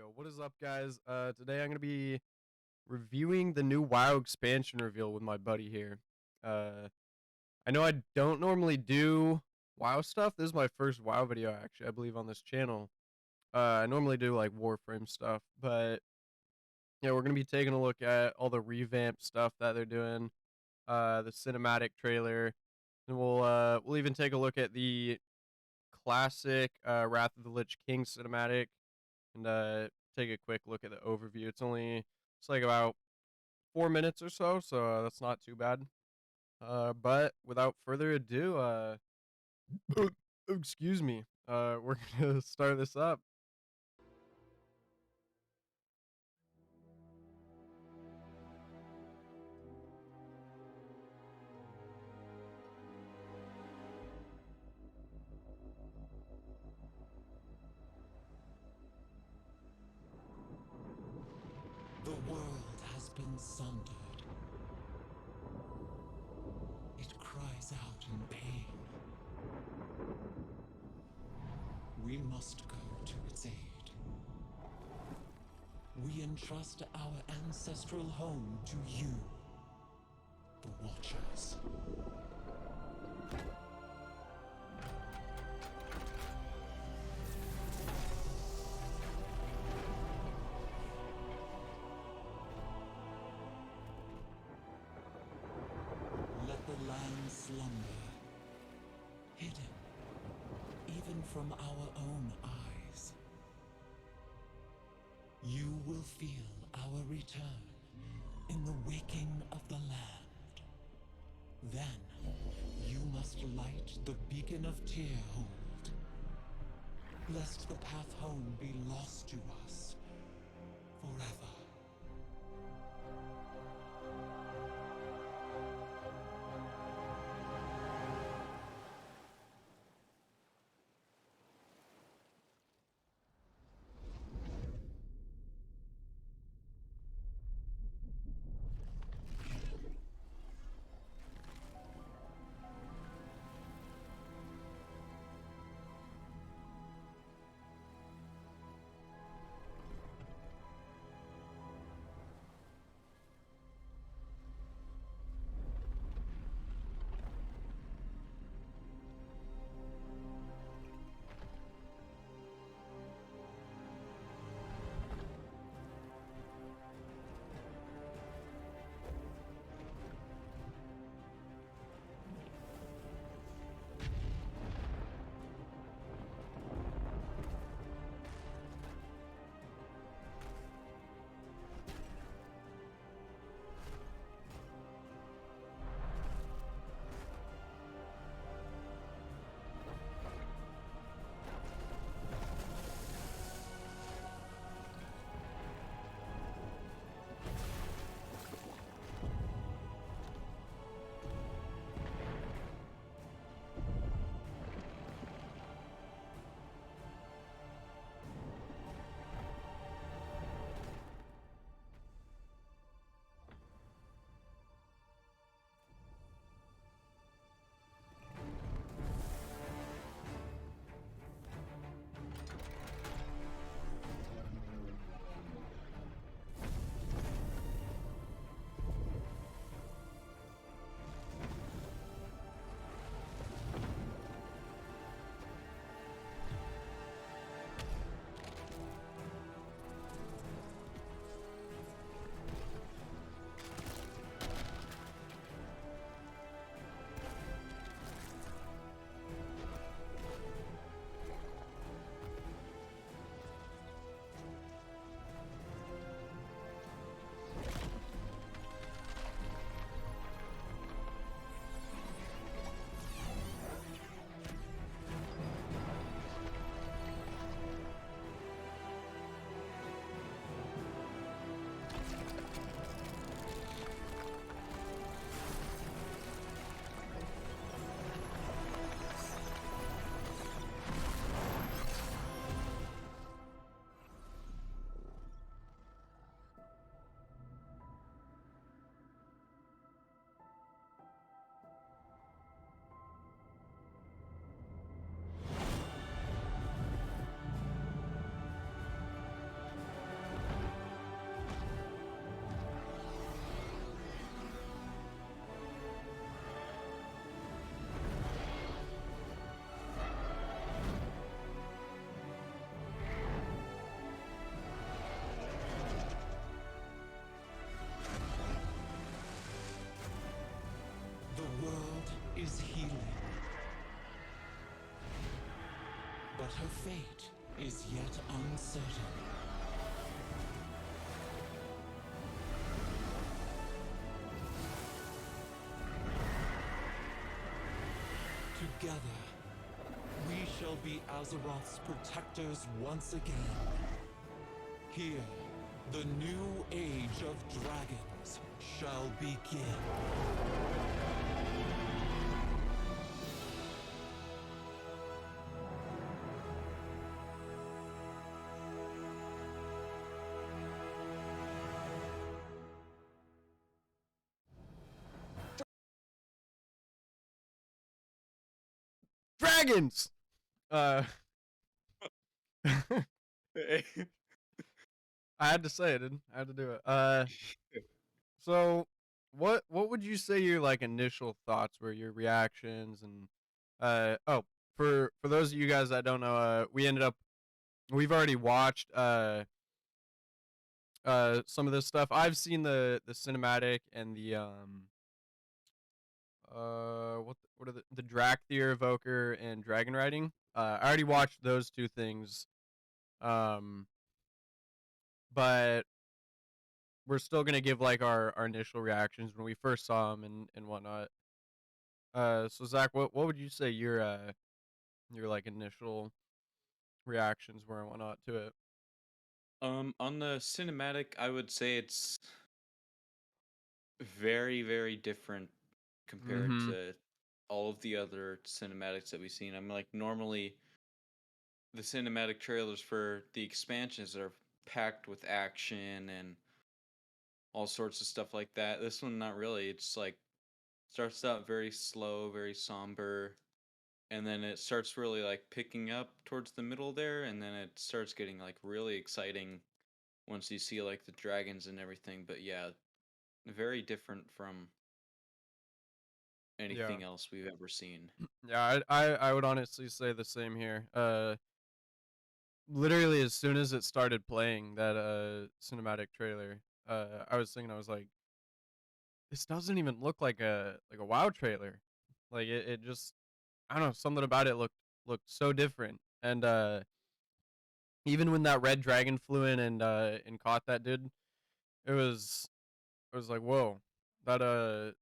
go. What is up, guys? Today I'm gonna be reviewing the new WoW expansion reveal with my buddy here. I know I don't normally do WoW stuff. This is my first WoW video, actually, I believe, on this channel. I normally do like Warframe stuff, but yeah, we're gonna be taking a look at all the revamped stuff that they're doing, the cinematic trailer, and we'll even take a look at the classic Wrath of the Lich King cinematic and take a quick look at the overview. It's like about 4 minutes or so, so that's not too bad. But without further ado, excuse me, we're gonna start this up. The world has been sundered. It cries out in pain. We must go to its aid. We entrust our ancestral home to you, the Watchers. Let the land slumber, hidden even from our own eyes. You will feel our return in the waking of the land. Then you must light the beacon of Tearhold, lest the path home be lost to us forever. but her fate is yet uncertain. Together, we shall be Azeroth's protectors once again. Here, the new age of dragons shall begin. Dragons. I had to say it. I had to do it. So what would you say your like initial thoughts were, your reactions, and oh, for those of you guys that don't know, we've already watched some of this stuff. I've seen the cinematic and the what are the Drakthir Evoker and Dragon Riding. I already watched those two things. Um but we're still gonna give like our initial reactions when we first saw them and whatnot. So Zach, what would you say your like initial reactions were and whatnot to it? On the cinematic, I would say it's very, very different compared Mm-hmm. to all of the other cinematics that we've seen. I'm like, normally the cinematic trailers for the expansions are packed with action and all sorts of stuff like that. This one, not really. It's like starts out very slow, very somber, and then it starts really like picking up towards the middle there, and then it starts getting like really exciting once you see like the dragons and everything. But yeah, very different from Yeah. anything else we've ever seen. Yeah, I would honestly say the same here. Literally as soon as it started playing that cinematic trailer, I was thinking, I was like, this doesn't even look like a WoW trailer. Like it just, I don't know, something about it looked so different. And even when that red dragon flew in and caught that dude, it was it was like, whoa, that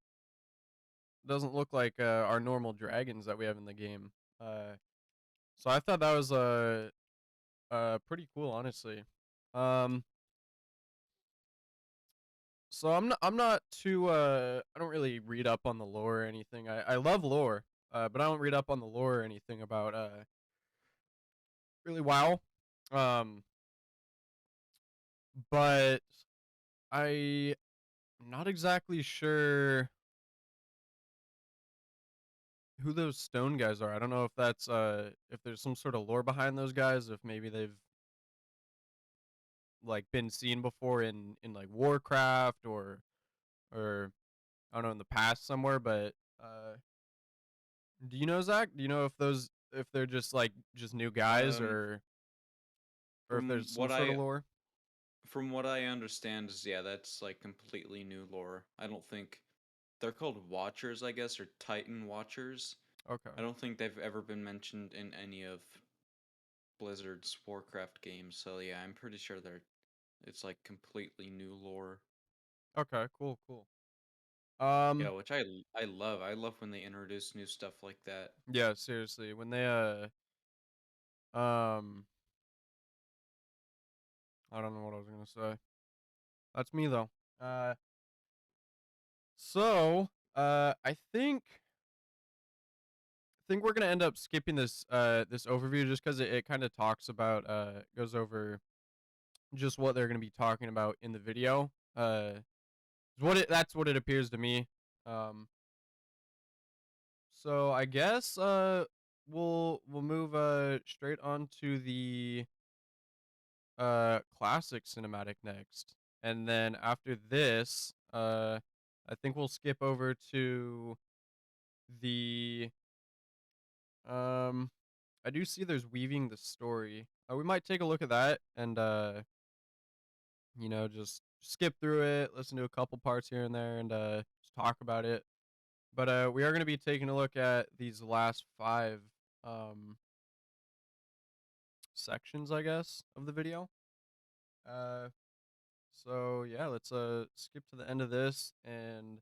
doesn't look like our normal dragons that we have in the game. Uh, so I thought that was pretty cool, honestly. Um, so I'm not too I don't really read up on the lore or anything. I love lore, but I don't read up on the lore or anything about really WoW. Um, but I'm not exactly sure who those stone guys are. I don't know if that's if there's some sort of lore behind those guys, if maybe they've like been seen before in like Warcraft or I don't know, in the past somewhere. But do you know, Zach? Do you know if those, if they're just like just new guys, Um, or if from there's some what sort I of lore? from what I understand is, yeah, that's like completely new lore. I don't think they're called Watchers, I guess, or Titan Watchers. Okay. I don't think they've ever been mentioned in any of Blizzard's Warcraft games. So yeah, I'm pretty sure it's like completely new lore. Okay, cool, cool. Yeah, Um which I love. I love when they introduce new stuff like that. yeah, seriously. When they um I don't know what I was going to say. That's me though. Uh so I think we're gonna end up skipping this overview just because it kind of talks about goes over just what they're gonna be talking about in the video. That's what it appears to me. Um, so I guess we'll move straight on to the classic cinematic next, and then after this I think we'll skip over to the um I do see there's weaving the story. We might take a look at that and just skip through it, listen to a couple parts here and there, and just talk about it. But we are going to be taking a look at these last five um sections, I guess, of the video. So yeah, let's skip to the end of this and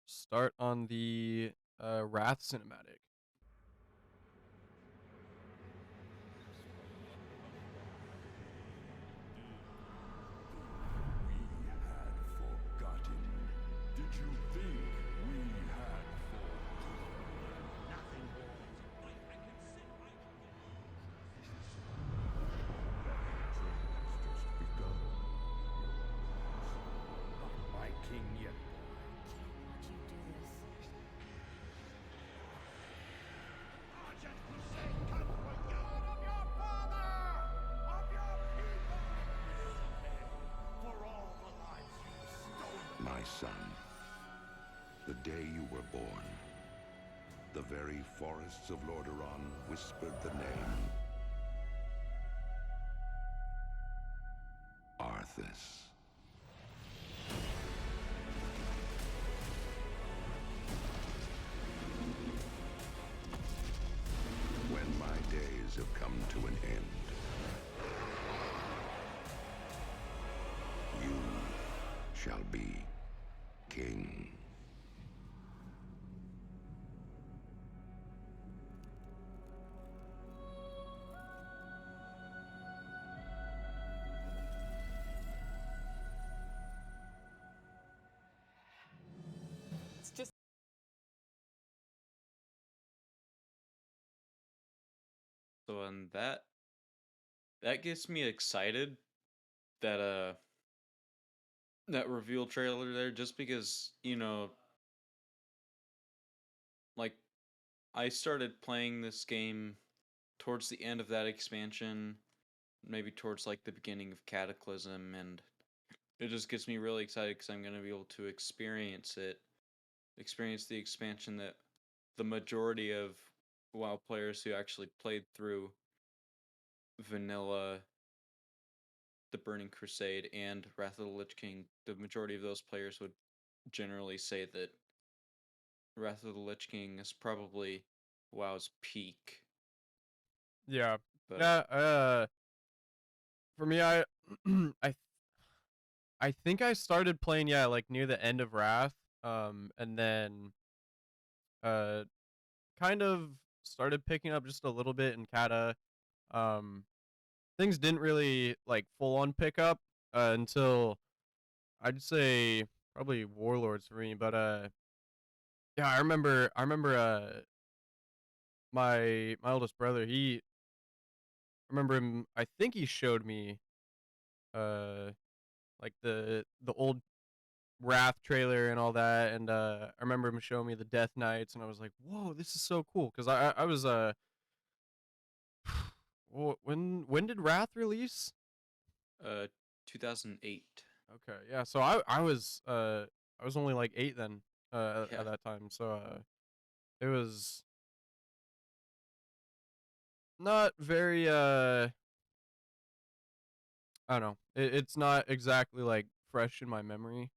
start on the Wrath cinematic. We had forgotten. Did you think we had forgotten? Nothing, boys. Just begun. Not my king yet. My son, the day you were born, the very forests of Lordaeron whispered the name Arthas. When my days have come to an end, you shall be king. It's just So on that gets me excited, that that reveal trailer there, just because, like, I started playing this game towards the end of that expansion, maybe towards like the beginning of Cataclysm, and it just gets me really excited because I'm going to be able to experience the expansion that the majority of WoW players who actually played through vanilla, the Burning Crusade, and Wrath of the Lich King, the majority of those players would generally say that Wrath of the Lich King is probably WoW's peak. Yeah. But Yeah, for me, I I think I started playing, yeah, like near the end of Wrath, and then uh kind of started picking up just a little bit in Kata. Um Things didn't really like full on pick up until I'd say probably Warlords for me, but yeah, I remember my oldest brother, I remember him, I think he showed me uh like the old Wrath trailer and all that, and I remember him showing me the Death Knights, and I was like, "Whoa, this is so cool!" Because I was when did Wrath release? uh 2008. Okay, yeah, so I was only like 8 then Yeah. at that time, so it was not very I don't know, it's not exactly like fresh in my memory.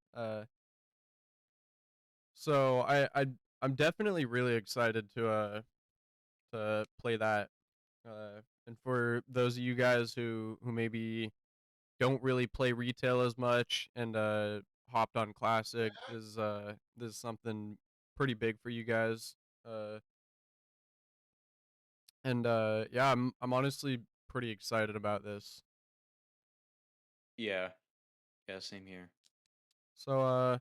So I'm definitely really excited to play that. And for those of you guys who maybe don't really play retail as much and hopped on classic, this is something pretty big for you guys. Uh and yeah, I'm honestly pretty excited about this. Yeah. Yeah, same here. So I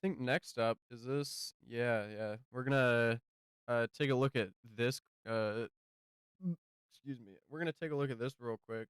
think next up is this. Yeah, yeah. We're gonna take a look at this excuse me. We're gonna take a look at this real quick.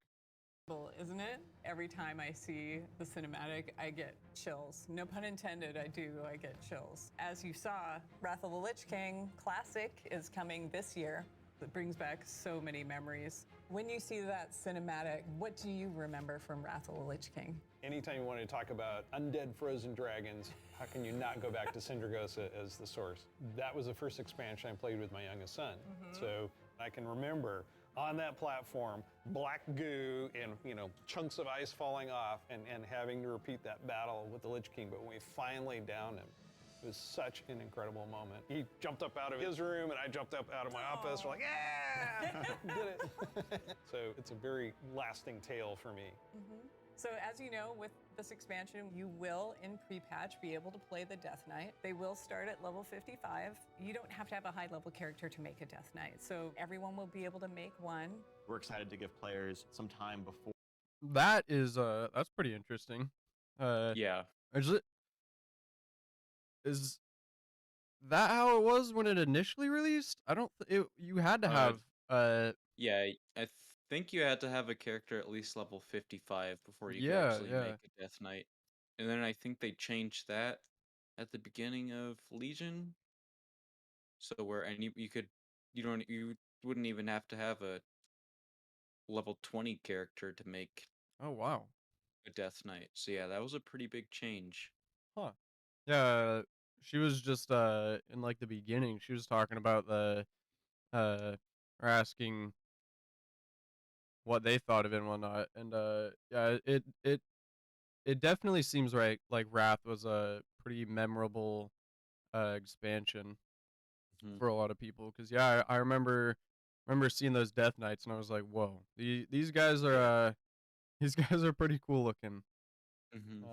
isn't it? Every time I see the cinematic, I get chills. No pun intended, I do. I get chills. As you saw, Wrath of the Lich King Classic is coming this year. It brings back so many memories. When you see that cinematic, what do you remember from Wrath of the Lich King? Anytime you want to talk about undead frozen dragons, how can you not go back to Sindragosa as the source? That was the first expansion I played with my youngest son. So I can remember on that platform, black goo and chunks of ice falling off and having to repeat that battle with the Lich King. But when we finally downed him, It was such an incredible moment. He jumped up out of his room, and I jumped up out of my office. We're like, yeah, did it. So it's a very lasting tale for me. So as you know, with this expansion, you will, in pre-patch, be able to play the Death Knight. They will start at level 55. You don't have to have a high-level character to make a Death Knight, so everyone will be able to make one. We're excited to give players some time before. That is that's pretty interesting. Yeah. Is that how it was when it initially released? I don't. You had to have Yeah, I think you had to have a character at least level 55 before you could Yeah, actually yeah. make a Death Knight. And then I think they changed that at the beginning of Legion. So where you wouldn't even have to have a level 20 character to make Oh wow. a Death Knight. So yeah, that was a pretty big change. Huh. Yeah. She was just in like the beginning. She was talking about or asking what they thought of it and whatnot. And yeah, it definitely seems right. Like Wrath was a pretty memorable expansion Mhm. for a lot of people. Cause yeah, I remember seeing those Death Knights and I was like, whoa, these guys are these guys are pretty cool looking. Mhm.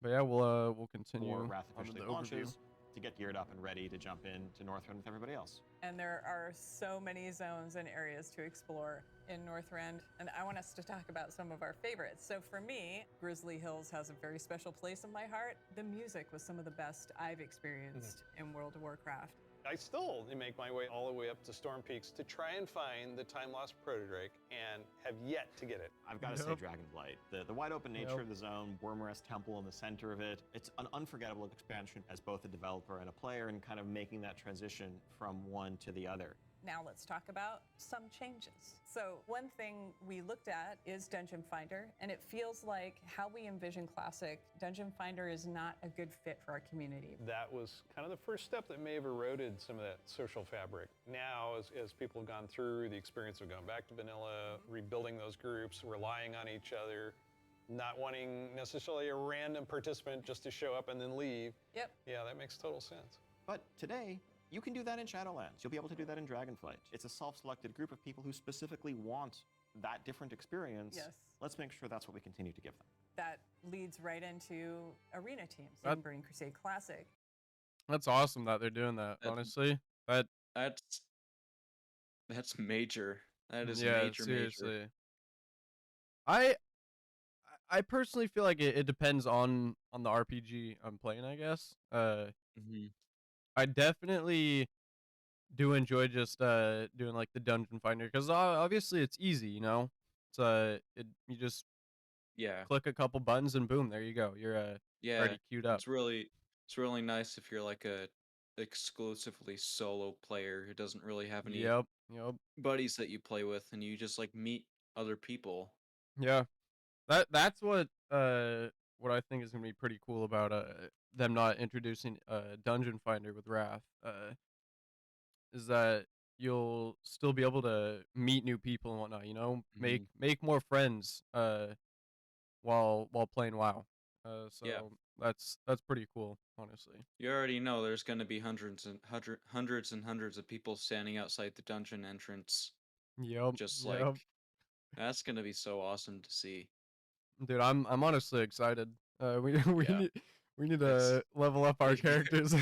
But yeah, we'll continue Before Wrath on to officially the overview. launches to get geared up and ready to jump into Northrend with everybody else. And there are so many zones and areas to explore in Northrend, and I want us to talk about some of our favorites. So for me, Grizzly Hills has a very special place in my heart. The music was some of the best I've experienced in World of Warcraft. I still make my way all the way up to Storm Peaks to try and find the time-lost Protodrake, and have yet to get it. I've got to say Yep. Dragonflight. The wide open nature Yep. of the zone, Wormrest Temple in the center of it, it's an unforgettable expansion as both a developer and a player, and kind of making that transition from one to the other. Now let's talk about some changes. So one thing we looked at is Dungeon Finder, and it feels like how we envision Classic, Dungeon Finder is not a good fit for our community. That was kind of the first step that may have eroded some of that social fabric. Now, as people have gone through the experience of going back to vanilla, rebuilding those groups, relying on each other, not wanting necessarily a random participant just to show up and then leave. Yep. Yeah, that makes total sense. But today, you can do that in Shadowlands. You'll be able to do that in Dragonflight. It's a self-selected group of people who specifically want that different experience. Yes. Let's make sure that's what we continue to give them. That leads right into arena teams That- in Burning Crusade Classic. That's awesome that they're doing that. That's- Honestly, That's major. That is yeah, major. seriously. I personally feel like it depends on the RPG I'm playing. I guess. Mhm. I definitely do enjoy just doing like the Dungeon Finder because obviously it's easy, you know. It's you just Yeah. click a couple buttons and boom, there you go. You're Yeah. already queued up. It's really nice if you're like a exclusively solo player who doesn't really have any Yep. buddies that you play with, and you just like meet other people. Yeah. That's what I think is gonna be pretty cool about them not introducing Dungeon Finder with Wrath. Is that you'll still be able to meet new people and whatnot, you know? Make more friends while playing WoW. So Yeah. that's pretty cool, honestly. You already know there's going to be hundreds and hundreds of people standing outside the dungeon entrance. Yep. Just yep. like that's going to be so awesome to see. Dude, I'm honestly excited. We Yeah. need to level up our characters.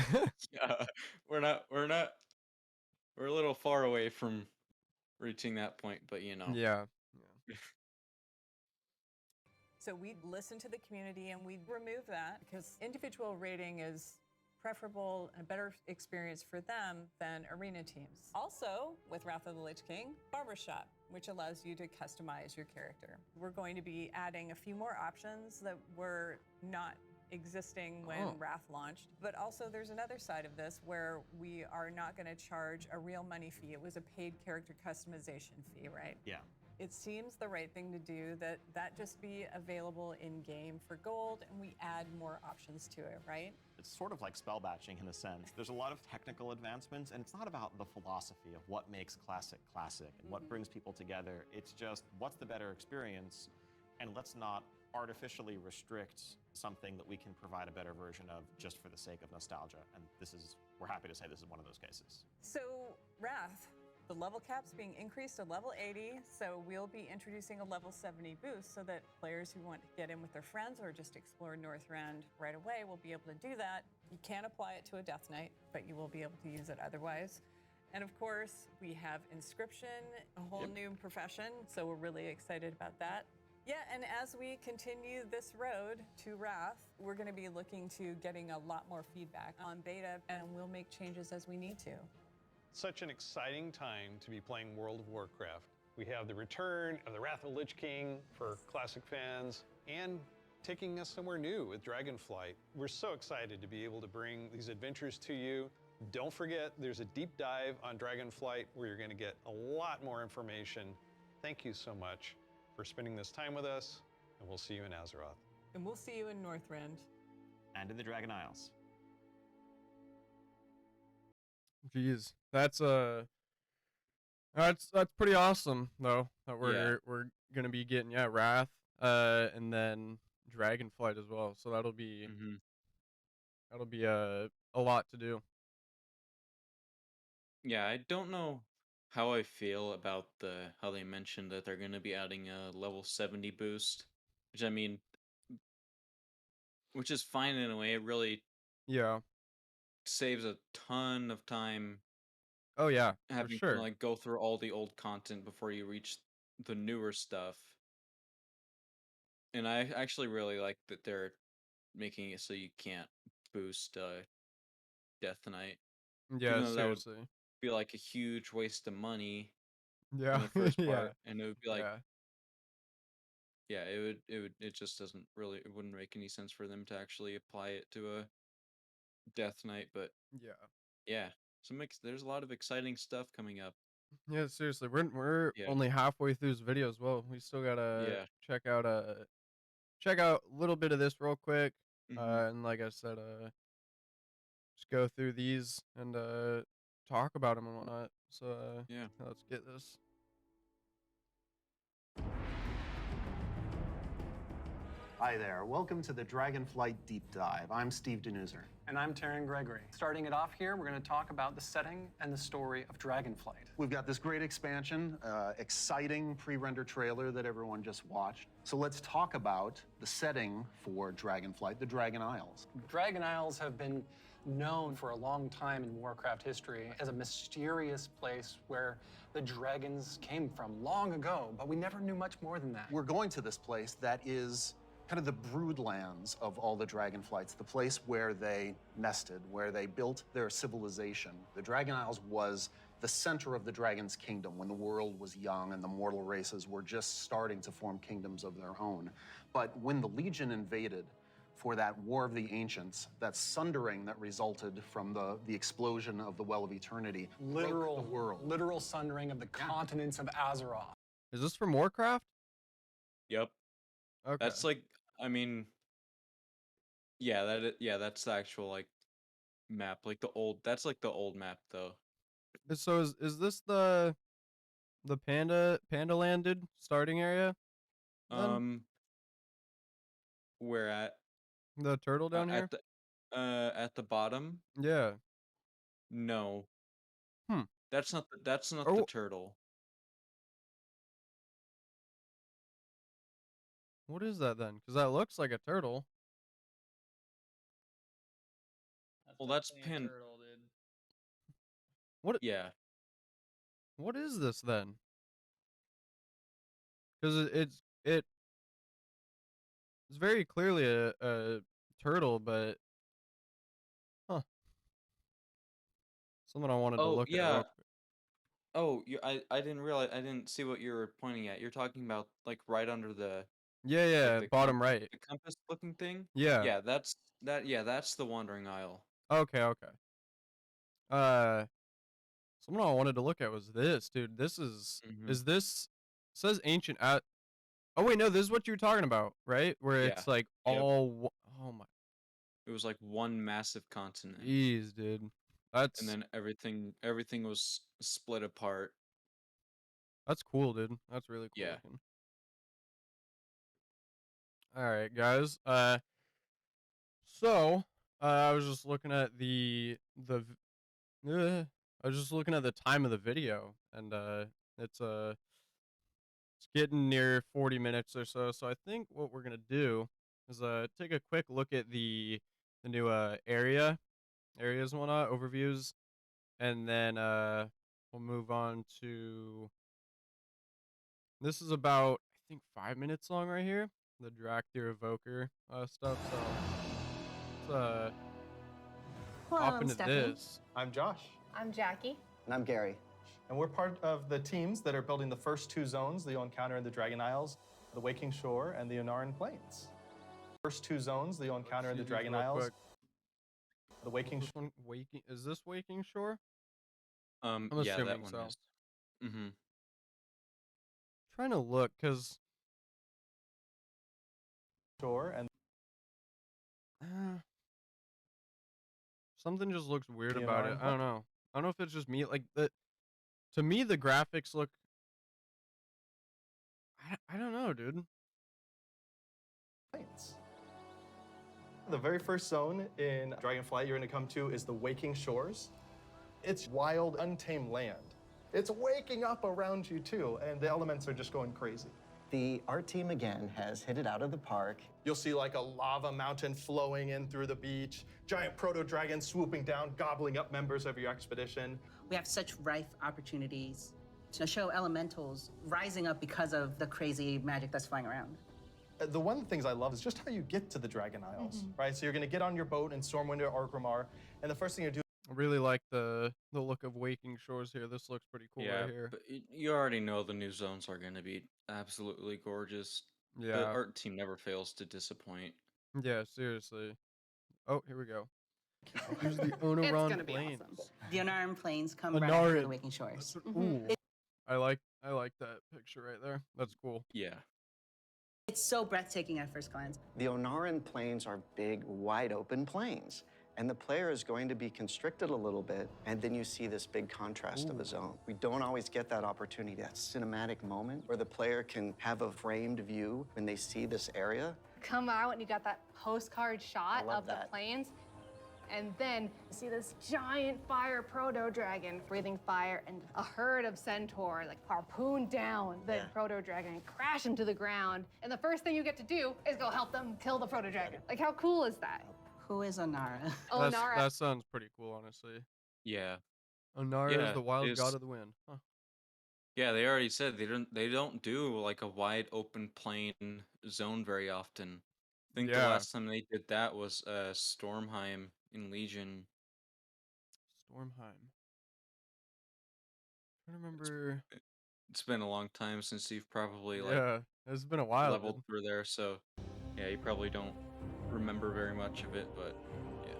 Yeah, we're a little far away from reaching that point, but you know. Yeah. So we'd listen to the community and we'd remove that because individual rating is preferable and a better experience for them than arena teams. Also, with Wrath of the Lich King, Barbershop, which allows you to customize your character. We're going to be adding a few more options that were not existing when Oh. Wrath launched. But also there's another side of this where we are not going to charge a real money fee. It was a paid character customization fee, right? Yeah. It seems the right thing to do that just be available in game for gold and we add more options to it, right? It's sort of like spell batching in a sense. There's a lot of technical advancements, and it's not about the philosophy of what makes classic classic and what brings people together. It's just what's the better experience, and let's not artificially restrict something that we can provide a better version of just for the sake of nostalgia. And we're happy to say this is one of those cases. So, Wrath, the level cap's being increased to level 80, so we'll be introducing a level 70 boost so that players who want to get in with their friends or just explore Northrend right away will be able to do that. You can't apply it to a Death Knight, but you will be able to use it otherwise. And of course, we have Inscription, a whole new profession, so we're really excited about that. Yeah, and as we continue this road to Wrath, we're going to be looking to getting a lot more feedback on beta, and we'll make changes as we need to. Such an exciting time to be playing World of Warcraft. We have the return of the Wrath of the Lich King for classic fans, and taking us somewhere new with Dragonflight. We're so excited to be able to bring these adventures to you. Don't forget, there's a deep dive on Dragonflight where you're going to get a lot more information. Thank you so much for spending this time with us, and we'll see you in Azeroth. And we'll see you in Northrend. And in the Dragon Isles. Jeez, that's pretty awesome though. That we're gonna be getting Wrath, and then Dragonflight as well. So that'll be a lot to do. Yeah, I don't know how I feel about how they mentioned that they're going to be adding a level 70 boost, which I mean, which is fine in a way. It really saves a ton of time. Oh yeah, having for sure. to like go through all the old content before you reach the newer stuff. And I actually really like that they're making it so you can't boost Death Knight. Yeah, Even though that would seriously. be like a huge waste of money Yeah, in the first yeah. part, and it would be like, it just doesn't really, it wouldn't make any sense for them to actually apply it to a Death Knight, but yeah, so there's a lot of exciting stuff coming up. Yeah, seriously, we're only halfway through this video as well. We still gotta check out a little bit of this real quick, and like I said, just go through these and talk about them and whatnot. So let's get this. Hi there, welcome to the Dragonflight Deep Dive. I'm Steve Denuser. And I'm Taryn Gregory. Starting it off here, we're going to talk about the setting and the story of Dragonflight. We've got this great expansion, exciting pre-render trailer that everyone just watched. So let's talk about the setting for Dragonflight, the Dragon Isles. Dragon Isles have been known for a long time in Warcraft history as a mysterious place where the dragons came from long ago, but we never knew much more than that. We're going to this place that is kind of the broodlands of all the Dragonflights, the place where they nested, where they built their civilization. The Dragon Isles was the center of the Dragon's kingdom when the world was young and the mortal races were just starting to form kingdoms of their own. But when the Legion invaded for that War of the Ancients, that sundering that resulted from the explosion of the Well of Eternity, broke the world. Literal sundering of the continents of Azeroth. Is this from Warcraft? Yep. Okay. That's like, I mean, that's the actual like map, like that's like the old map though. So is this the Panda landed starting area? Where at? The turtle down here? At the bottom? Yeah. No. That's not the turtle. What is that then? Because that looks like a turtle. Well, that's Panda. Turtle, dude. What? Yeah. What is this then? Because it's very clearly a turtle, but something I wanted to look at. Real quick. Oh, I didn't realize, I didn't see what you were pointing at. You're talking about like right under the the bottom right, the compass looking thing. Yeah, that's the Wandering Isle. Okay. Something I wanted to look at was this, dude. This is this says ancient at. Oh wait, no, this is what you were talking about, right? Where it's like all. Oh my. It was like one massive continent. Jeez, dude. And then everything was split apart. That's cool, dude. That's really cool. Yeah. All right, guys. So I was just looking at I was just looking at the time of the video, and it's it's getting near 40 minutes or so. So I think what we're gonna do is take a quick look at the new areas and whatnot, overviews, and then we'll move on to, this is about, I think, 5 minutes long right here, the Draktyr Evoker stuff. So let's Hello, hop I'm into Stephanie. this. I'm Josh, I'm Jackie. And I'm Gary. and we're part of the teams that are building the first two zones that you'll encounter in the Dragon Isles, the Waking Shore and the Onaran Plains. First two zones that you'll encounter in the See these Dragon real Isles, quick. the Waking This one, Waking, is this Waking Shore? I'm Yeah, that assuming one so. is. Mm-hmm. Trying to look, cause Shore and something just looks weird The about it. Onaran I don't know. I don't know if it's just me. Like, to me, the graphics look. I don't know, dude. Plains. The very first zone in Dragonflight you're going to come to is the Waking Shores. It's wild, untamed land. It's waking up around you too, and the elements are just going crazy. The art team again has hit it out of the park. You'll see like a lava mountain flowing in through the beach, giant proto-dragons swooping down, gobbling up members of your expedition. We have such rife opportunities to show elementals rising up because of the crazy magic that's flying around. The one of the things I love is just how you get to the Dragon Isles, right? So you're going to get on your boat in Stormwind or Orgrimmar, and the first thing you do. I really like the look of Waking Shores here. This looks pretty cool Yeah, right here. but you already know the new zones are going to be absolutely gorgeous. The Yeah. art team never fails to disappoint. Yeah, seriously. Oh, here we go. Here's the Onaran gonna be Plains. awesome. The Onaran Plains come right after the Onaran. Waking Shores. Ooh. I like that picture right there. That's cool. Yeah. It's so breathtaking at first glance. The Onaran Plains are big, wide open plains. And the player is going to be constricted a little bit, and then you see this big contrast of a zone. We don't always get that opportunity, that cinematic moment where the player can have a framed view when they see this area. Come out and you got that postcard shot love of the that. plains. And then you see this giant fire proto-dragon breathing fire and a herd of centaur like harpoon down the proto-dragon and crash into the ground. And the first thing you get to do is go help them kill the proto-dragon. Like, how cool is that? Who is Onara? Onara. That sounds pretty cool, honestly. Yeah. Onara Yeah, is the wild it's- god of the wind. Huh. Yeah, they already said they don't do like a wide open plain zone very often. I think the Yeah. last time they did that was Stormheim in Legion. Stormheim. I remember. It's been a long time since you've probably Yeah, it's been a while. leveled dude. through there, so yeah, you probably don't remember very much of it, but yeah.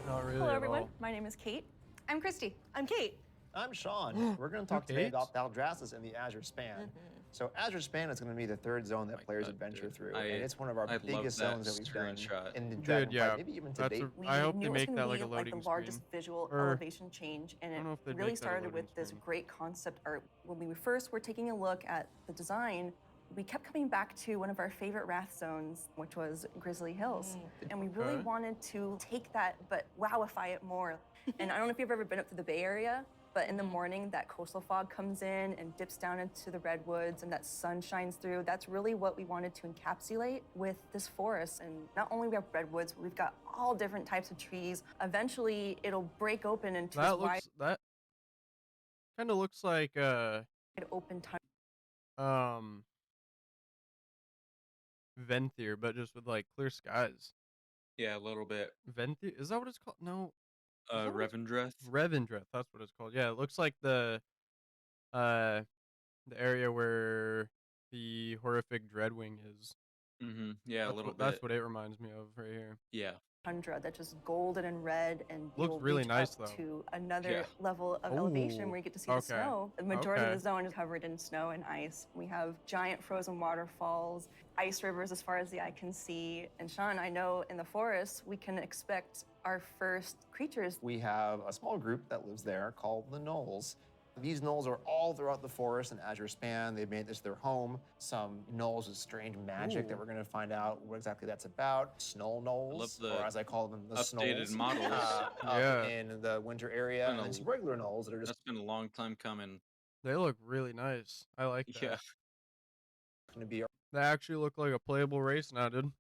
Not really. Hello, at everyone. all. My name is Kate. I'm Christy. I'm Kate. I'm Sean. We're going to talk today Okay. about Valdrassus and the Azure Span. So Azure Span is going to be the third zone that my players God, adventure dude. through, I- and it's one of our I love biggest that zones that we've done screenshot. in the Dude, Dragonflight, yeah. maybe even to That's date. a, I hope knew they it was make gonna that like be a loading the screen. largest visual Or- elevation change, and I it don't know if they'd really make that a started loading with this screen. great concept art. When we first were taking a look at the design, we kept coming back to one of our favorite Wrath zones, which was Grizzly Hills. And we really Okay. wanted to take that, but wowify it more. And I don't know if you've ever been up to the Bay Area, but in the morning, that coastal fog comes in and dips down into the redwoods, and that sun shines through. That's really what we wanted to encapsulate with this forest. And not only we have redwoods, but we've got all different types of trees. Eventually, it'll break open into That this wide looks, that kind of looks like open tundra. Venthyr, but just with like clear skies. Yeah, a little bit. Venthyr, is that what it's called? No, that what it's- Revendreth. Revendreth, that's what it's called. Yeah, it looks like the area where the horrific Dreadwing is. Mm-hmm. Yeah, a That's little what, bit. That's what it reminds me of right here. Yeah. Tundra that's just golden and red, and you Looks will really reach nice, up though. to another Yeah. level of elevation Ooh, where you get to see okay. the snow. The majority Okay. of the zone is covered in snow and ice. We have giant frozen waterfalls, ice rivers as far as the eye can see. And Sean, I know in the forest we can expect our first creatures. We have a small group that lives there called the Gnolls. These gnolls are all throughout the forest and Azure Span. They've made this their home. Some gnolls with strange magic that we're going to find out what exactly that's about. Snow gnolls, or as I call them, the updated snolls. models. Up in the winter area, and then some regular gnolls that are just. That's been a long time coming. They look really nice. I like that. Yeah. Going to be They actually look like a playable race now, dude.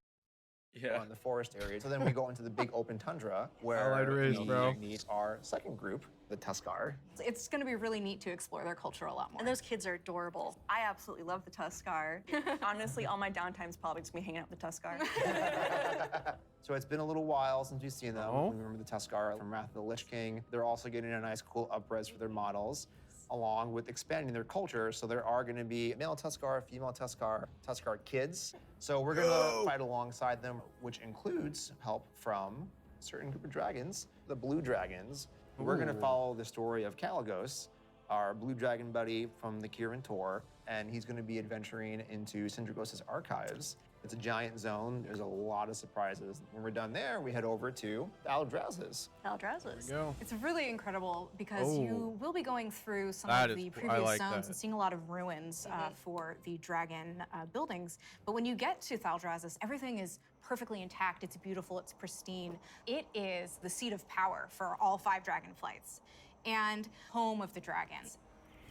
Yeah. on the forest area. So then we go into the big open tundra where Allied race, bro. we meet our second group, the Tuskar. It's going to be really neat to explore their culture a lot more. And those kids are adorable. I absolutely love the Tuskar. Honestly, all my downtime's probably just me hanging out with the Tuskar. So it's been a little while since we've seen them. Oh. We remember the Tuskar from Wrath of the Lich King. They're also getting a nice, cool up-res for their models, along with expanding their culture. So there are going to be male Tuskar, female Tuskar, Tuskar kids. So we're going to fight alongside them, which includes help from a certain group of dragons, the blue dragons. We're going to follow the story of Kalagos, our blue dragon buddy from the Kirin Tor, and he's going to be adventuring into Sindragos's archives. It's a giant zone. There's a lot of surprises. When we're done there, we head over to Aldraz's. Aldraz's. Go. It's really incredible because you will be going through some That of is the cool. I previous like zones that. and seeing a lot of ruins for the dragon buildings. But when you get to Thaldrazis, everything is perfectly intact. It's beautiful. It's pristine. It is the seat of power for all 5 Dragonflights and home of the dragons.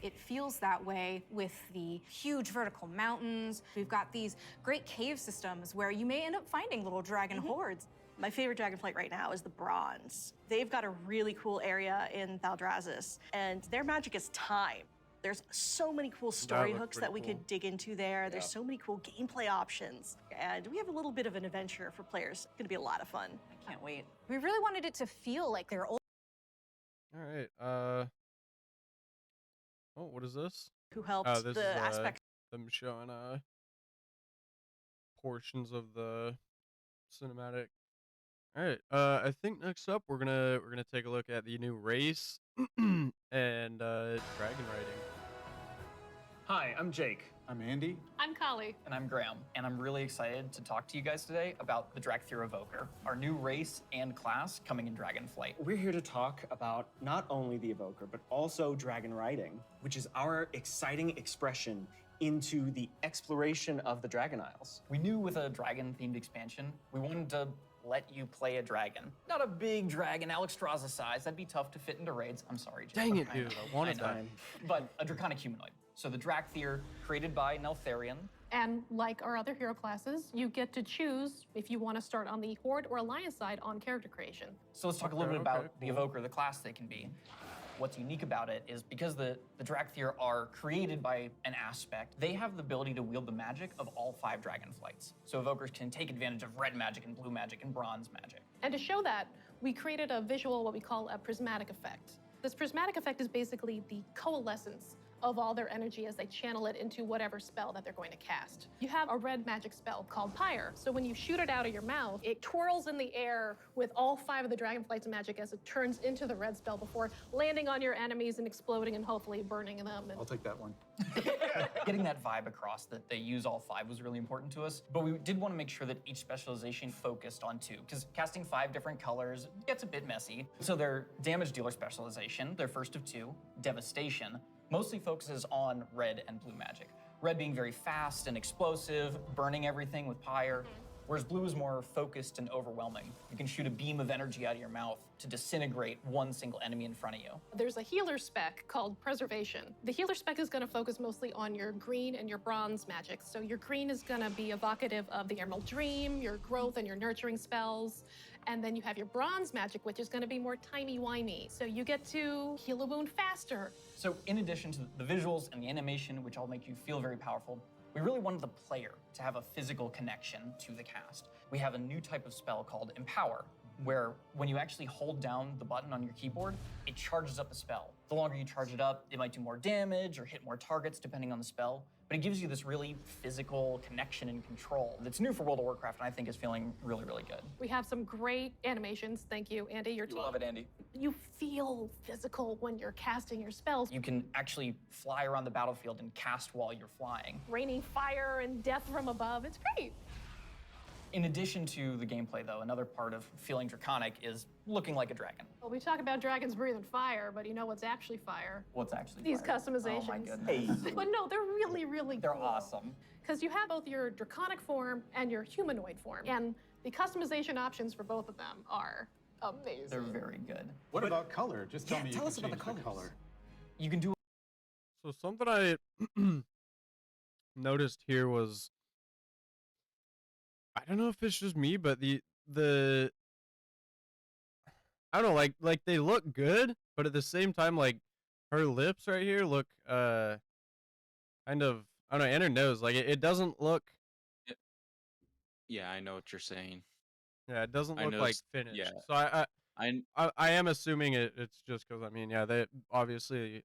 It feels that way with the huge vertical mountains. We've got these great cave systems where you may end up finding little dragon hordes. My favorite Dragonflight right now is the Bronze. They've got a really cool area in Thaldrazis, and their magic is time. There's so many cool story looks hooks pretty that we cool. could dig into there. There's so many cool gameplay options, and we have a little bit of an adventure for players. It's gonna be a lot of fun. I can't wait. We really wanted it to feel like they're old. All right. Oh, what is this? Who helped Oh, this the is aspect. them showing portions of the cinematic. All right. I think next up we're gonna take a look at the new race and dragon riding. Hi, I'm Jake. I'm Andy. I'm Kali. And I'm Graham. And I'm really excited to talk to you guys today about the Dracthyr Evoker, our new race and class coming in Dragonflight. We're here to talk about not only the Evoker, but also dragon riding, which is our exciting expression into the exploration of the Dragon Isles. We knew with a dragon-themed expansion, we wanted to let you play a dragon. Not a big dragon, Alexstrasza size. That'd be tough to fit into raids. I'm sorry, Jake. Dang it, dude. I wanted that. But a draconic humanoid. So the Dracthyr, created by Neltharion. And like our other hero classes, you get to choose if you want to start on the Horde or Alliance side on character creation. So let's talk a little bit about the Evoker, the class they can be. What's unique about it is because the Dracthyr are created by an aspect, they have the ability to wield the magic of all 5 Dragonflights. So Evokers can take advantage of red magic and blue magic and bronze magic. And to show that, we created a visual, what we call a prismatic effect. This prismatic effect is basically the coalescence of all their energy as they channel it into whatever spell that they're going to cast. You have a red magic spell called Pyre, so when you shoot it out of your mouth, it twirls in the air with all 5 of the Dragonflight's magic as it turns into the red spell before landing on your enemies and exploding and hopefully burning them. I'll take that one. Getting that vibe across that they use all 5 was really important to us, but we did want to make sure that each specialization focused on 2, because casting 5 different colors gets a bit messy. So their damage dealer specialization, their first of 2, Devastation, mostly focuses on red and blue magic. Red being very fast and explosive, burning everything with Pyre, whereas blue is more focused and overwhelming. You can shoot a beam of energy out of your mouth to disintegrate one single enemy in front of you. There's a healer spec called Preservation. The healer spec is going to focus mostly on your green and your bronze magic. So your green is going to be evocative of the Emerald Dream, your growth and your nurturing spells. And then you have your bronze magic, which is going to be more timey-wimey. So you get to heal a wound faster. So in addition to the visuals and the animation, which all make you feel very powerful, we really wanted the player to have a physical connection to the cast. We have a new type of spell called Empower, where when you actually hold down the button on your keyboard, it charges up the spell. The longer you charge it up, it might do more damage or hit more targets depending on the spell, but it gives you this really physical connection and control that's new for World of Warcraft and I think is feeling really, really good. We have some great animations. Thank you, Andy, your team. You love it, Andy. You feel physical when you're casting your spells. You can actually fly around the battlefield and cast while you're flying. Raining fire and death from above. It's great. In addition to the gameplay, though, another part of feeling draconic is looking like a dragon. Well, we talk about dragons breathing fire, but you know what's actually fire? What's actually These fire? customizations. Oh my goodness. But no, they're really, really They're cool. awesome. Because you have both your draconic form and your humanoid form. And the customization options for both of them are amazing. They're very good. What about color? Just tell me you tell can us about the change colors. color. You can do. So something I noticed here was, I don't know if it's just me, but the I don't know, like they look good, but at the same time, like her lips right here look kind of, I don't know, and her nose, like it doesn't look. Yeah, I know what you're saying. Yeah, it doesn't I look like noticed- finished. yeah. So I am assuming it's just because, I mean, yeah, they obviously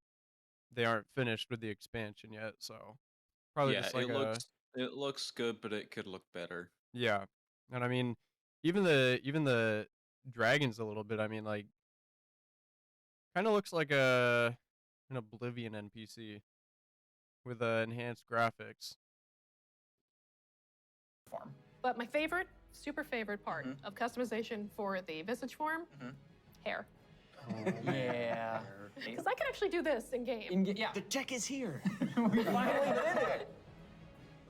they aren't finished with the expansion yet, so probably Yeah, just like it looks good, but it could look better. yeah. And I mean, even the dragons a little bit, I mean, like kind of looks like an Oblivion NPC with enhanced graphics. Form. But my favorite, super favorite part of customization for the visage form, hair. Yeah. Because I can actually do this in game. Yeah. The tech is here. We finally did it.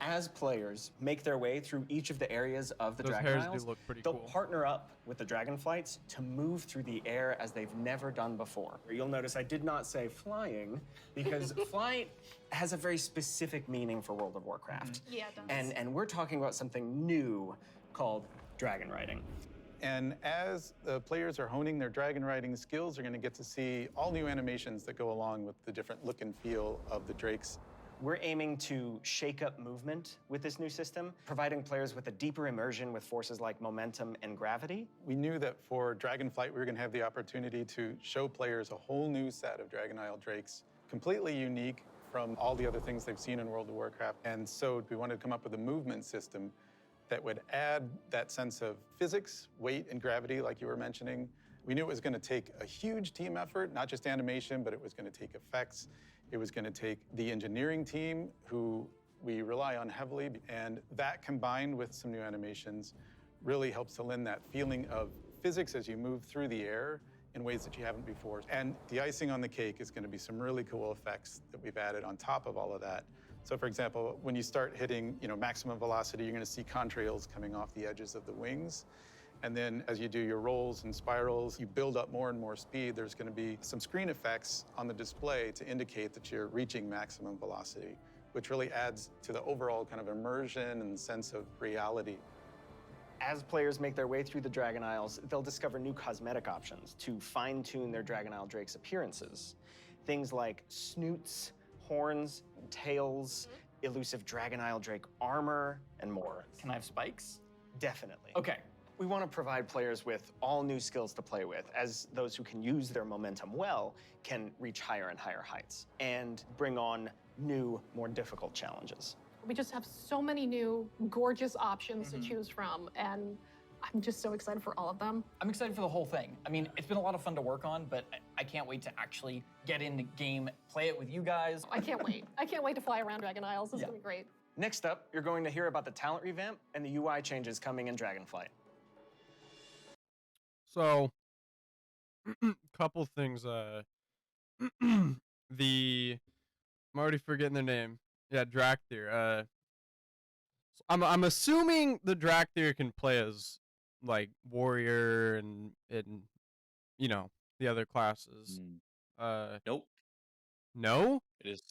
As players make their way through each of the areas of the Those Dragon hairs do Isles, look pretty they'll cool. partner up with the Dragonflights to move through the air as they've never done before. You'll notice I did not say flying, because flight has a very specific meaning for World of Warcraft. Yeah, it does. And we're talking about something new called dragon riding. And as the players are honing their dragon riding skills, they're going to get to see all new animations that go along with the different look and feel of the drakes. We're aiming to shake up movement with this new system, providing players with a deeper immersion with forces like momentum and gravity. We knew that for Dragonflight, we were going to have the opportunity to show players a whole new set of Dragon Isle drakes, completely unique from all the other things they've seen in World of Warcraft. And so we wanted to come up with a movement system that would add that sense of physics, weight, and gravity, like you were mentioning. We knew it was going to take a huge team effort, not just animation, but it was going to take effects. It was going to take the engineering team, who we rely on heavily, and that combined with some new animations really helps to lend that feeling of physics as you move through the air in ways that you haven't before. And the icing on the cake is going to be some really cool effects that we've added on top of all of that. So for example, when you start hitting, maximum velocity, you're going to see contrails coming off the edges of the wings. And then as you do your rolls and spirals, you build up more and more speed. There's going to be some screen effects on the display to indicate that you're reaching maximum velocity, which really adds to the overall kind of immersion and sense of reality. As players make their way through the Dragon Isles, they'll discover new cosmetic options to fine-tune their Dragon Isle Drake's appearances. Things like snoots, horns, tails, elusive Dragon Isle Drake armor, and more. Can I have spikes? Definitely. Okay. We want to provide players with all new skills to play with, as those who can use their momentum well can reach higher and higher heights, and bring on new, more difficult challenges. We just have so many new gorgeous options to choose from, and I'm just so excited for all of them. I'm excited for the whole thing. I mean, it's been a lot of fun to work on, but I can't wait to actually get in the game, play it with you guys. I can't wait. I can't wait to fly around Dragon Isles. This is gonna be great. Next up, you're going to hear about the talent revamp and the UI changes coming in Dragonflight. So, couple things. I'm already forgetting their name. Yeah, Drakthir. I'm assuming the Drakthir can play as like warrior and the other classes. Nope. No. It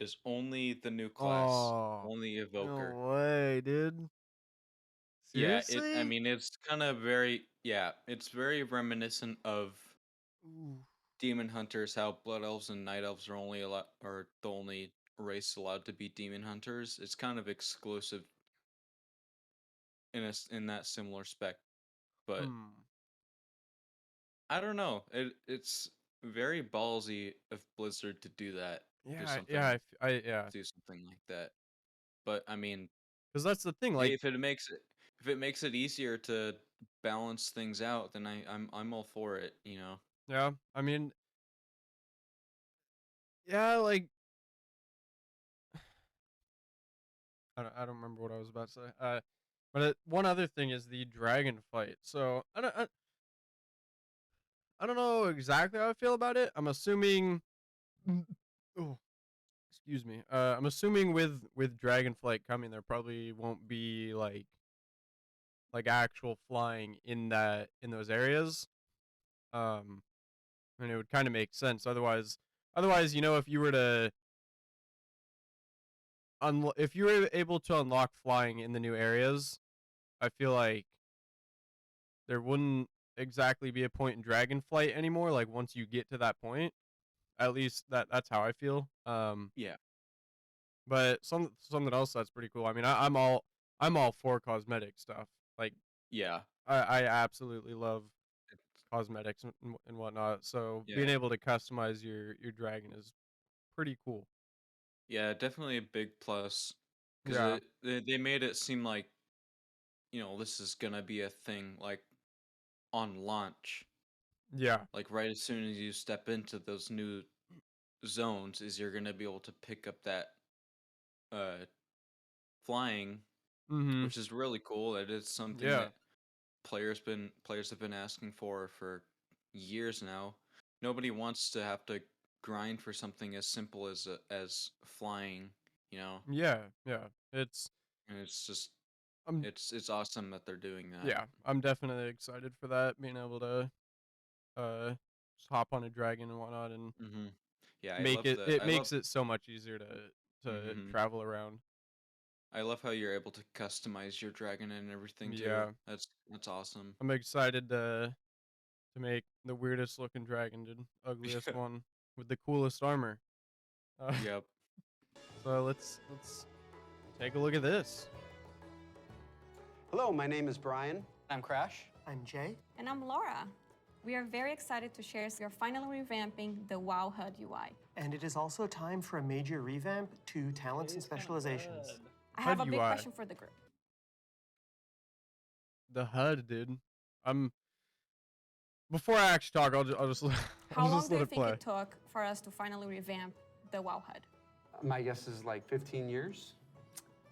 is only the new class, only Evoker. No way, dude. Seriously? Yeah, I mean, it's kind of it's very reminiscent of Demon Hunters, how Blood Elves and Night Elves are the only race allowed to be Demon Hunters. It's kind of exclusive in that similar spec, but I don't know. It's very ballsy of Blizzard to do that. Yeah, Do something like that. But I mean, because that's the thing. Like, if it makes it easier to balance things out, then I'm all for it. Yeah, I mean, yeah, like, I don't remember what I was about to say. But one other thing is the Dragonflight. So I don't know exactly how I feel about it. I'm assuming. Oh, excuse me. I'm assuming with Dragonflight coming, there probably won't be like actual flying in those areas. And it would kind of make sense. Otherwise, if you were to if you were able to unlock flying in the new areas, I feel like there wouldn't exactly be a point in Dragonflight anymore. Like once you get to that point, at least that's how I feel. Yeah. But something else that's pretty cool. I mean, I'm all for cosmetic stuff. Like, Yeah. I absolutely love cosmetics and whatnot. So being Yeah. able to customize your dragon is pretty cool. Yeah, definitely a big plus. Yeah. Because they made it seem like, this is gonna be a thing like on launch. Yeah. Like right as soon as you step into those new zones, is you're gonna be able to pick up that uh flying, Mhm. which is really cool. It is something Yeah. that players have been asking for years now. Nobody wants to have to grind for something as simple as flying, you know. Yeah. Yeah. It's And it's just I'm it's awesome that they're doing that. yeah, I'm definitely excited for that, being able to just hop on a dragon and whatnot and Mhm. Yeah, make it it I love makes it so much easier to mhm. travel around. I love how you're able to customize your dragon and everything too. Yeah. That's awesome. I'm excited to make the weirdest looking dragon, dude. Ugliest one with the coolest armor. Yep. So let's take a look at this. Hello, my name is Brian. I'm Crash. I'm Jay. And I'm Laura. We are very excited to share we are finally revamping the WoW HUD UI. And it is also time for a major revamp to talents and specializations. I have a HUD big UI. question for the group. The HUD, dude. Before I actually talk, I'll just How I'll long just do let you it think play. it took for us to finally revamp the WoW HUD? My guess is like 15 years.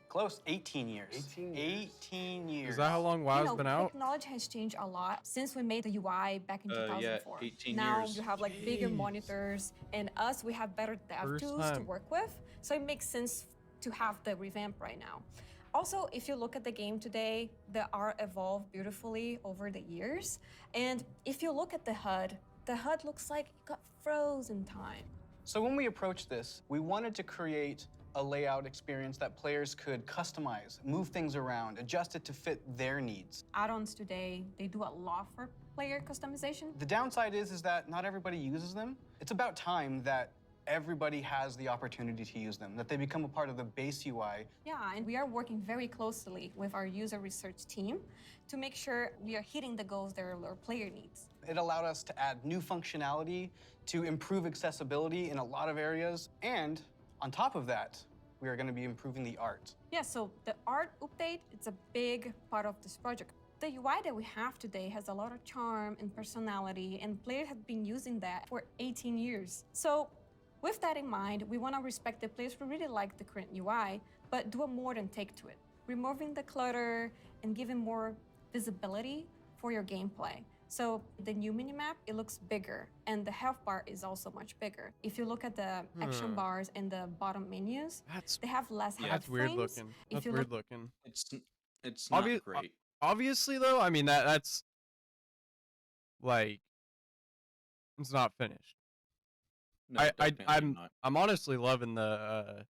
Close, 18 years. 18 years. 18 years. Is that how long WoW's been out? Technology has changed a lot since we made the UI back in Yeah, 2004. 18 now years. you have like bigger Jeez. monitors, and we have better dev First tools to time. work with. So it makes sense to have the revamp right now. Also, if you look at the game today, the art evolved beautifully over the years. And if you look at the HUD looks like it got frozen time. So when we approached this, we wanted to create a layout experience that players could customize, move things around, adjust it to fit their needs. Add-ons today, they do a lot for player customization. The downside is that not everybody uses them. It's about time that everybody has the opportunity to use them, that they become a part of the base UI. Yeah, and we are working very closely with our user research team to make sure we are hitting the goals that our player needs. It allowed us to add new functionality, to improve accessibility in a lot of areas, and on top of that, we are going to be improving the art. Yeah, so the art update, it's a big part of this project. The UI that we have today has a lot of charm and personality, and players have been using that for 18 years. So with that in mind, we want to respect the players who really like the current UI, but do a modern take to it, removing the clutter and giving more visibility for your gameplay. So the new minimap, it looks bigger, and the health bar is also much bigger. If you look at the action bars in the bottom menus, they have less health That's weird frames. looking. If That's you weird look, looking. It's not great. Obviously, though, I mean that's like it's not finished. No, definitely not. I'm honestly loving the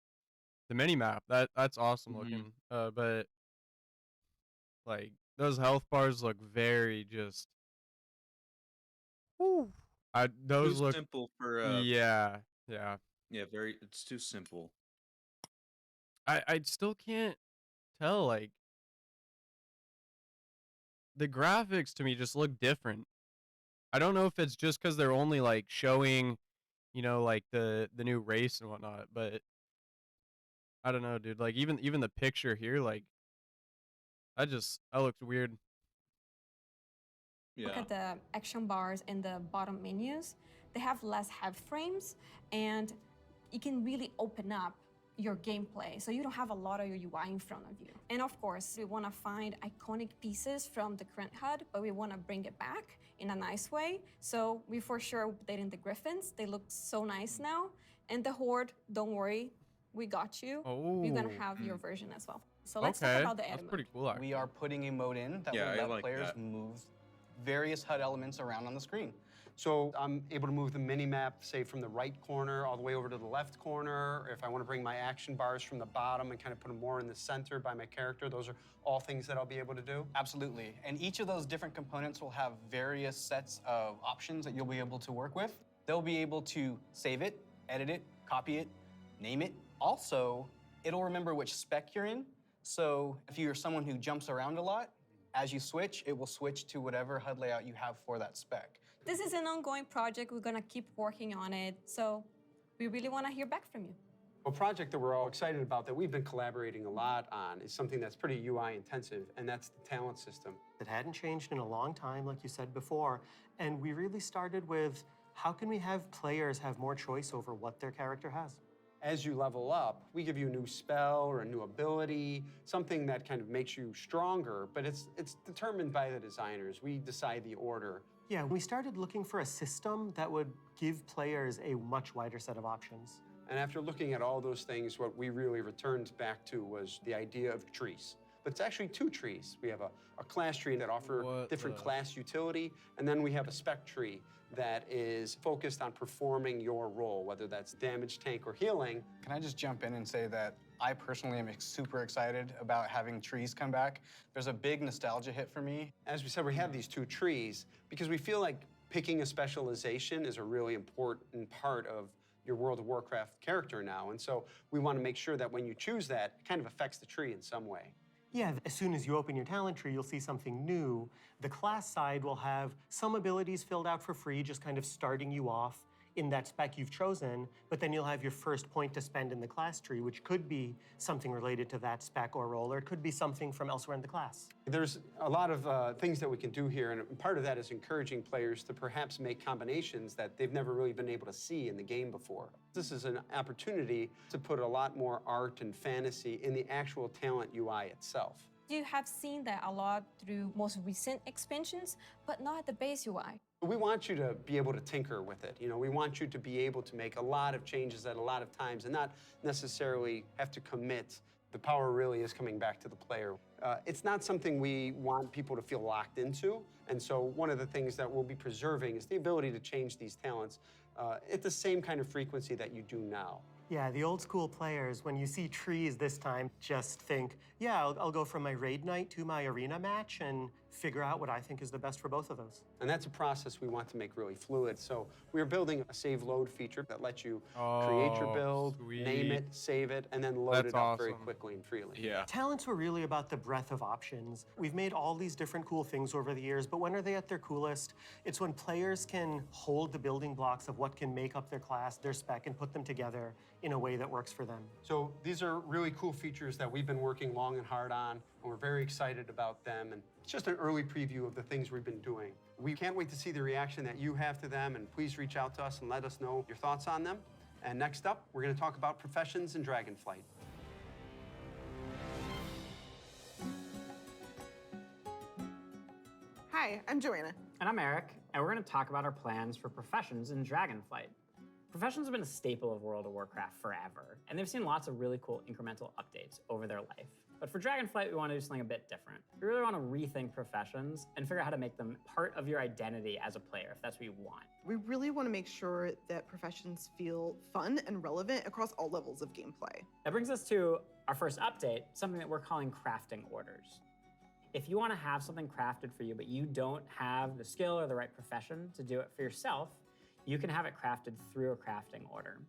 mini map. That's awesome Mhm. looking. But like those health bars look very just. Whew. Those Too look simple for yeah. yeah, it's too simple. I still can't tell, like the graphics to me just look different. I don't know if it's just because they're only like showing, like the new race and whatnot, but I don't know, dude. Like even the picture here, like that looked weird. look at the action bars in the bottom menus, they have less health frames, and you can really open up your gameplay, so you don't have a lot of your UI in front of you. And of course, we want to find iconic pieces from the current HUD, but we want to bring it back in a nice way. So we for sure updating the Griffins. They look so nice now. And the Horde, don't worry, we got you. You're gonna have your version as well. So let's talk about the edit mode. Pretty cool. We are putting a mode in that Yeah, I will let like players that. move various HUD elements around on the screen. So I'm able to move the mini-map, say, from the right corner all the way over to the left corner. If I want to bring my action bars from the bottom and kind of put them more in the center by my character, those are all things that I'll be able to do. Absolutely. And each of those different components will have various sets of options that you'll be able to work with. They'll be able to save it, edit it, copy it, name it. Also, it'll remember which spec you're in. So if you're someone who jumps around a lot, as you switch, it will switch to whatever HUD layout you have for that spec. This is an ongoing project. We're gonna keep working on it. So we really wanna hear back from you. A project that we're all excited about that we've been collaborating a lot on is something that's pretty UI intensive, and that's the talent system. It hadn't changed in a long time, like you said before, and we really started with how can we have players have more choice over what their character has? As you level up, we give you a new spell or a new ability, something that kind of makes you stronger, but it's determined by the designers. We decide the order. Yeah, we started looking for a system that would give players a much wider set of options. And after looking at all those things, what we really returned back to was the idea of trees. But it's actually 2 trees. We have a class tree that offer different class utility, and then we have a spec tree that is focused on performing your role, whether that's damage, tank, or healing. Can I just jump in and say that I personally am super excited about having trees come back. There's a big nostalgia hit for me. As we said, we have these 2 trees because we feel like picking a specialization is a really important part of your World of Warcraft character now. And so we want to make sure that when you choose that, it kind of affects the tree in some way. Yeah, as soon as you open your talent tree, you'll see something new. The class side will have some abilities filled out for free, just kind of starting you off in that spec you've chosen, but then you'll have your first point to spend in the class tree, which could be something related to that spec or role, or it could be something from elsewhere in the class. There's a lot of things that we can do here, and part of that is encouraging players to perhaps make combinations that they've never really been able to see in the game before. This is an opportunity to put a lot more art and fantasy in the actual talent UI itself. You have seen that a lot through most recent expansions, but not at the base UI. We want you to be able to tinker with it. You know, we want you to be able to make a lot of changes at a lot of times and not necessarily have to commit. The power really is coming back to the player. It's not something we want people to feel locked into, and so one of the things that we'll be preserving is the ability to change these talents at the same kind of frequency that you do now. Yeah, the old school players, when you see trees this time, just think, yeah, I'll go from my raid night to my arena match and figure out what I think is the best for both of those. And that's a process we want to make really fluid. So we're building a save load feature that lets you create your build, name it, save it, and then load it up very quickly and freely. Yeah. Talents were really about the breadth of options. We've made all these different cool things over the years, but when are they at their coolest? It's when players can hold the building blocks of what can make up their class, their spec, and put them together in a way that works for them. So these are really cool features that we've been working long and hard on, and we're very excited about them. And it's just an early preview of the things we've been doing. We can't wait to see the reaction that you have to them, and please reach out to us and let us know your thoughts on them. And next up, we're going to talk about professions in Dragonflight. Hi, I'm Joanna. And I'm Eric, and we're going to talk about our plans for professions in Dragonflight. Professions have been a staple of World of Warcraft forever, and they've seen lots of really cool incremental updates over their life. But for Dragonflight, we want to do something a bit different. We really want to rethink professions and figure out how to make them part of your identity as a player, if that's what you want. We really want to make sure that professions feel fun and relevant across all levels of gameplay. That brings us to our first update, something that we're calling crafting orders. If you want to have something crafted for you, but you don't have the skill or the right profession to do it for yourself, you can have it crafted through a crafting order.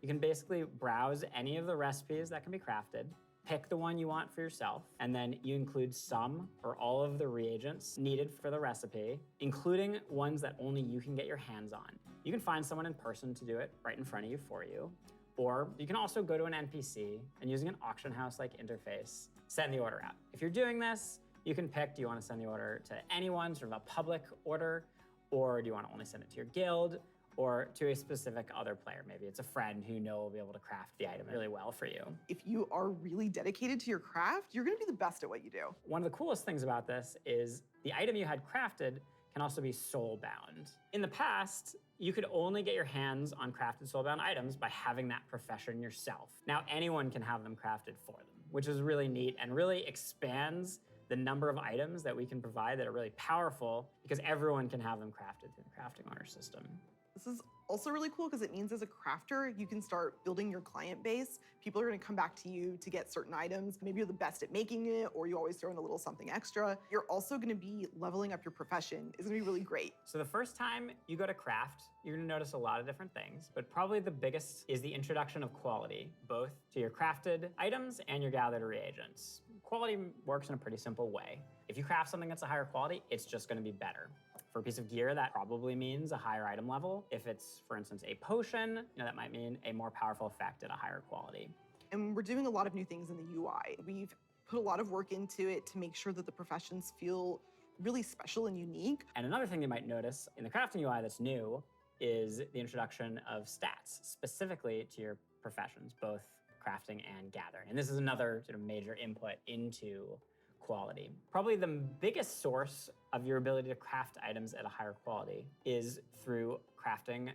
You can basically browse any of the recipes that can be crafted, pick the one you want for yourself, and then you include some or all of the reagents needed for the recipe, including ones that only you can get your hands on. You can find someone in person to do it right in front of you for you, or you can also go to an NPC and using an auction house-like interface, send the order out. If you're doing this, you can pick, do you want to send the order to anyone, sort of a public order, or do you want to only send it to your guild, or to a specific other player. Maybe it's a friend who you know will be able to craft the item really well for you. If you are really dedicated to your craft, you're gonna be the best at what you do. One of the coolest things about this is the item you had crafted can also be soul-bound. In the past, you could only get your hands on crafted soul-bound items by having that profession yourself. Now anyone can have them crafted for them, which is really neat and really expands the number of items that we can provide that are really powerful because everyone can have them crafted through the crafting honor system. This is also really cool because it means as a crafter, you can start building your client base. People are gonna come back to you to get certain items. Maybe you're the best at making it, or you always throw in a little something extra. You're also gonna be leveling up your profession. It's gonna be really great. So the first time you go to craft, you're gonna notice a lot of different things, but probably the biggest is the introduction of quality, both to your crafted items and your gathered reagents. Quality works in a pretty simple way. If you craft something that's a higher quality, it's just gonna be better. For a piece of gear, that probably means a higher item level. If it's, for instance, a potion, that might mean a more powerful effect at a higher quality. And we're doing a lot of new things in the UI. We've put a lot of work into it to make sure that the professions feel really special and unique. And another thing you might notice in the crafting UI that's new is the introduction of stats, specifically to your professions, both crafting and gathering. And this is another sort of major input into quality. Probably the biggest source of your ability to craft items at a higher quality is through crafting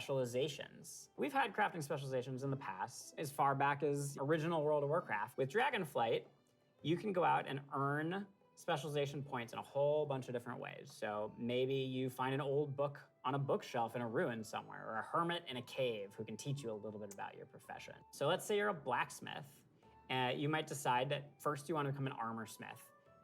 specializations. We've had crafting specializations in the past, as far back as original World of Warcraft. With Dragonflight, you can go out and earn specialization points in a whole bunch of different ways. So maybe you find an old book on a bookshelf in a ruin somewhere, or a hermit in a cave who can teach you a little bit about your profession. So let's say you're a blacksmith. You might decide that first you want to become an armor smith.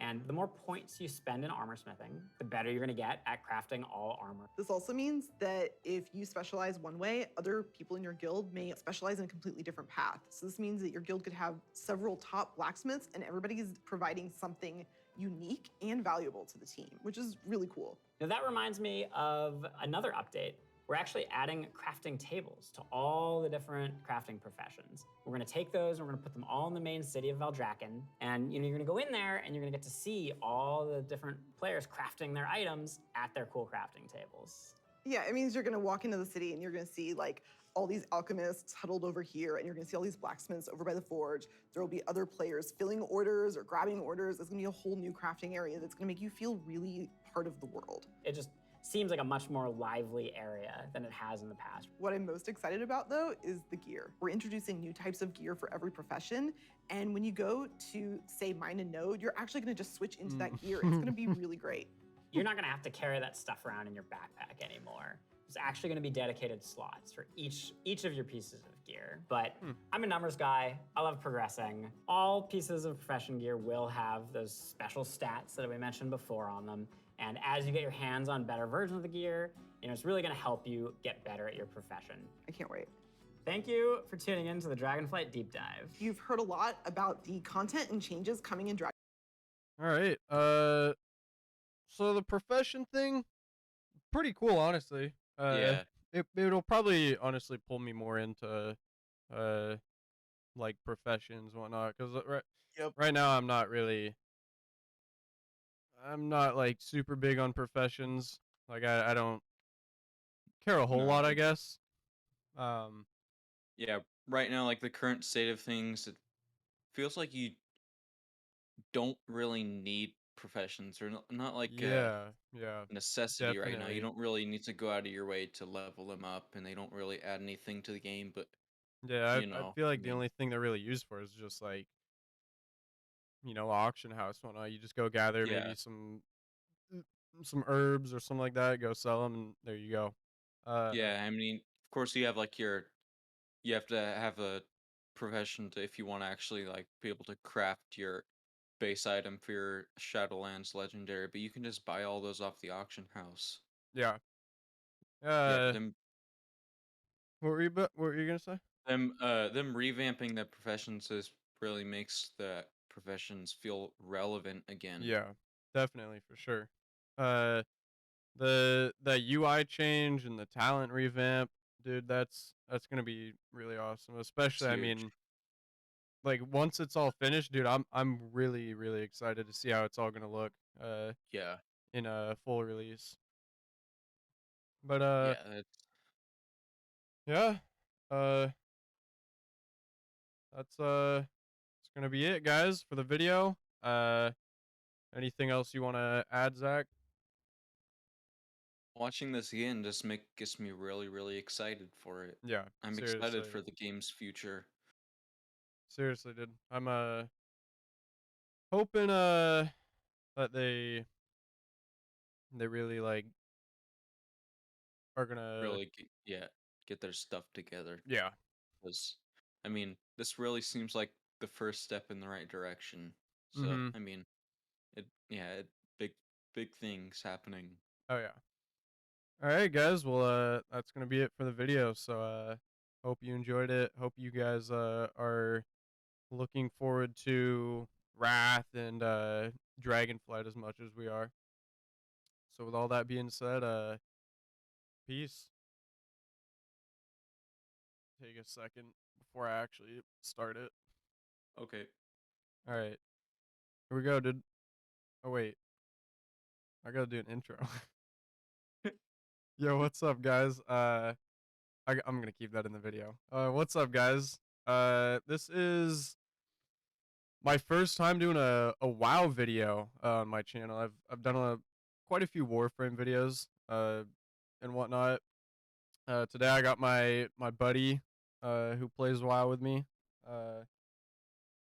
And the more points you spend in armor smithing, the better you're gonna get at crafting all armor. This also means that if you specialize one way, other people in your guild may specialize in a completely different path. So this means that your guild could have several top blacksmiths and everybody's providing something unique and valuable to the team, which is really cool. Now that reminds me of another update. We're actually adding crafting tables to all the different crafting professions. We're gonna take those and we're gonna put them all in the main city of Valdrakken. And you're gonna go in there and you're gonna get to see all the different players crafting their items at their cool crafting tables. Yeah, it means you're gonna walk into the city and you're gonna see like all these alchemists huddled over here, and you're gonna see all these blacksmiths over by the forge. There will be other players filling orders or grabbing orders. It's gonna be a whole new crafting area that's gonna make you feel really part of the world. It just seems like a much more lively area than it has in the past. What I'm most excited about though is the gear. We're introducing new types of gear for every profession. And when you go to say mine a node, you're actually gonna just switch into that gear. It's gonna be really great. You're not gonna have to carry that stuff around in your backpack anymore. There's actually gonna be dedicated slots for each of your pieces of gear. But I'm a numbers guy, I love progressing. All pieces of profession gear will have those special stats that we mentioned before on them. And as you get your hands on better versions of the gear, it's really gonna help you get better at your profession. I can't wait. Thank you for tuning in to the Dragonflight Deep Dive. You've heard a lot about the content and changes coming in Dragon. All right. So the profession thing, pretty cool, honestly. Yeah. It'll probably honestly pull me more into like professions and whatnot, because right now I'm not like super big on professions. Like I don't care a whole lot, I guess. Yeah, right now, like the current state of things, it feels like you don't really need professions, or not like yeah, necessity right now. definitely. You don't really need to go out of your way to level them up, and they don't really add anything to the game. But Yeah, you I know, feel I like the mean, only thing they're really used for is just like, auction house and whatnot. You just go gather yeah, maybe some herbs or something like that, go sell them, and there you go. yeah. I mean, of course, you have like you have to have a profession to if you want to actually like be able to craft your base item for your Shadowlands legendary, but you can just buy all those off the auction house. Yeah. Yeah, What were you gonna say? them revamping the professions really makes the professions feel relevant again. Yeah, definitely for sure. Uh, the UI change and the talent revamp, dude, that's gonna be really awesome. It's Especially, I huge. mean, like once it's all finished, dude, I'm really really excited to see how it's all gonna look. Yeah. In a full release. But Yeah, yeah, uh, that's it's gonna be it, guys, for the video. Anything else you want to add, Zach? Watching this again just gets me really, really excited for it. Yeah, I'm excited seriously. for the game's future. Seriously, dude. I'm hoping that they really like are gonna Really, yeah, get their stuff together. yeah. Because, I mean, this really seems like the first step in the right direction. So, Mhm. I mean, big, big things happening. Oh yeah. All right, guys. Well, that's gonna be it for the video. So, hope you enjoyed it. Hope you guys are looking forward to Wrath and Dragonflight as much as we are. So, with all that being said, peace. Take a second before I actually start it. Okay. All right. Here we go, dude. Oh wait, I gotta do an intro. Yo, what's up, guys? I'm gonna keep that in the video. What's up, guys? This is my first time doing a WoW video on my channel. I've done quite a few Warframe videos and whatnot. Today I got my buddy who plays WoW with me.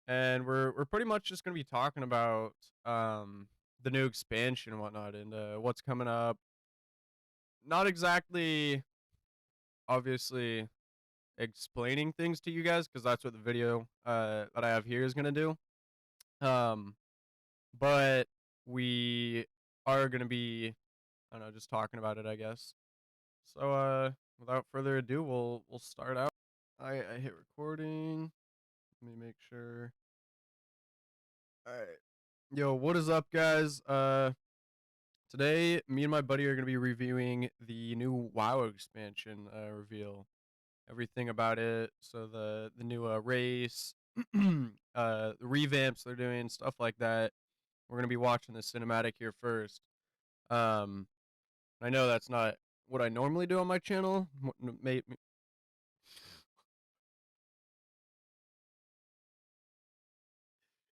And we're pretty much just gonna be talking about the new expansion and whatnot and what's coming up. Not exactly, obviously, explaining things to you guys because that's what the video that I have here is gonna do. But we are gonna be, I don't know, just talking about it, I guess. So without further ado, we'll start out. I hit recording. Let me make sure. All right. Yo, what is up, guys? Today, me and my buddy are going to be reviewing the new WoW expansion reveal. Everything about it. So the new race, the revamps they're doing, stuff like that. We're going to be watching the cinematic here first. I know that's not what I normally do on my channel.